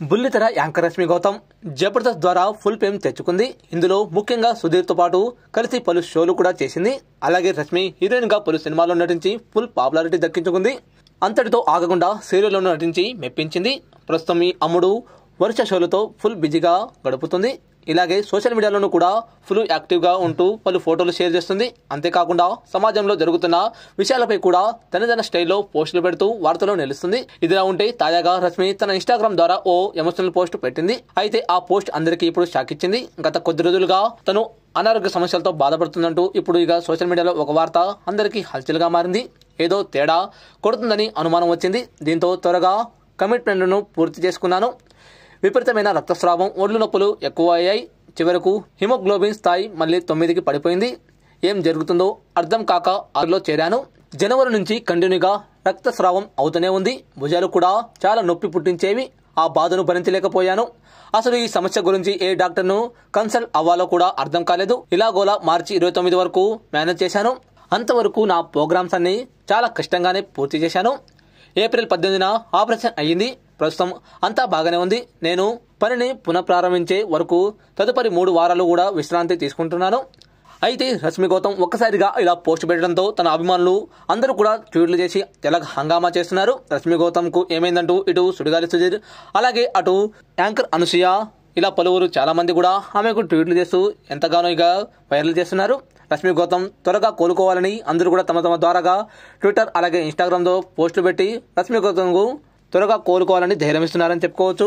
బుల్లితెర యాంకర్ రష్మి గౌతమ్ జబర్దస్త్ ద్వారా full fame తెచ్చుకుంది. ఇందులో ముఖ్యంగా సుధీర్తో పాటు కలిసి పలు షోలు కూడా చేసింది. అలాగే రష్మి హీరోయిన్ గా పలు సినిమాల్లో నటించి ఫుల్ పాపులారిటీ దక్కించుకుంది. అంతటితో ఆగకుండా సీరియల్లో నటించి మెప్పించింది. ప్రస్తుతం ఈ అమ్ముడు వరుస షోలతో ఫుల్ బిజీగా గడుపుతుంది. ఇలాగే సోషల్ మీడియాలోనూ కూడా ఫుల్ యాక్టివ్గా ఉంటూ పలు ఫోటోలు షేర్ చేస్తుంది. అంతేకాకుండా సమాజంలో జరుగుతున్న విషయాలపై కూడా తనదైన స్టైల్లో పోస్టులు పెడుతూ వార్తలో నిలుస్తుంది. ఇదిలా ఉంటే తాజాగా రష్మి తన ఇన్స్టాగ్రామ్ ద్వారా ఓ ఎమోషనల్ పోస్ట్ పెట్టింది. అయితే ఆ పోస్ట్ అందరికీ ఇప్పుడు షాక్ ఇచ్చింది. గత కొద్ది రోజులుగా తను అనారోగ్య సమస్యలతో బాధపడుతుందంటూ ఇప్పుడు ఇక సోషల్ మీడియాలో ఒక వార్త అందరికీ హల్చల్గా మారింది. ఏదో తేడా కొడుతుందని అనుమానం వచ్చింది. దీంతో త్వరగా కమిట్మెంట్ను పూర్తి చేసుకున్నాను. విపరీతమైన రక్తస్రావం, ఒళ్ళు నొప్పులు ఎక్కువ అయ్యాయి. చివరకు హిమోగ్లోబిన్ స్థాయి మళ్ళీ 9కి పడిపోయింది. ఏం జరుగుతుందో అర్థం కాక 6లో చేరాను. జనవరి నుంచి కంటిన్యూగా రక్తస్రావం అవుతూనే ఉంది. భుజాలు కూడా చాలా నొప్పి పుట్టించేవి. ఆ బాధను భరించలేకపోయాను. అసలు ఈ సమస్య గురించి ఏ డాక్టర్ను కన్సల్ట్ అవ్వాలో కూడా అర్థం కాలేదు. ఇలాగోలా మార్చి 29 వరకు మేనేజ్ చేశాను. అంతవరకు నా ప్రోగ్రామ్స్ అన్ని చాలా కష్టంగానే పూర్తి చేశాను. ఏప్రిల్ 18న ఆపరేషన్ అయ్యింది. ప్రస్తుతం అంతా బాగానే ఉంది. నేను పనిని పునఃప్రారంభించే వరకు తదుపరి 3 వారాలు కూడా విశ్రాంతి తీసుకుంటున్నాను. అయితే రష్మి గౌతమ్ ఒక్కసారిగా ఇలా పోస్ట్ పెట్టడంతో తన అభిమానులు అందరూ కూడా ట్వీట్లు చేసి తెగ హంగామా చేస్తున్నారు. రష్మి గౌతమ్ కు ఏమైందంటూ ఇటు సుడిగాలి సుధీర్ అలాగే అటు యాంకర్ అనసూయ ఇలా పలువురు చాలా మంది కూడా ఆమెకు ట్వీట్లు చేస్తూ ఎంతగానో ఇక వైరల్ చేస్తున్నారు. రష్మి గౌతమ్ త్వరగా కోలుకోవాలని అందరూ కూడా తమ ద్వారాగా ట్విట్టర్ అలాగే ఇన్స్టాగ్రామ్లో పోస్టులు పెట్టి రష్మి గౌతమ్కు త్వరగా కోలుకోవాలని ధైర్యం ఇస్తున్నారని చెప్పుకోవచ్చు.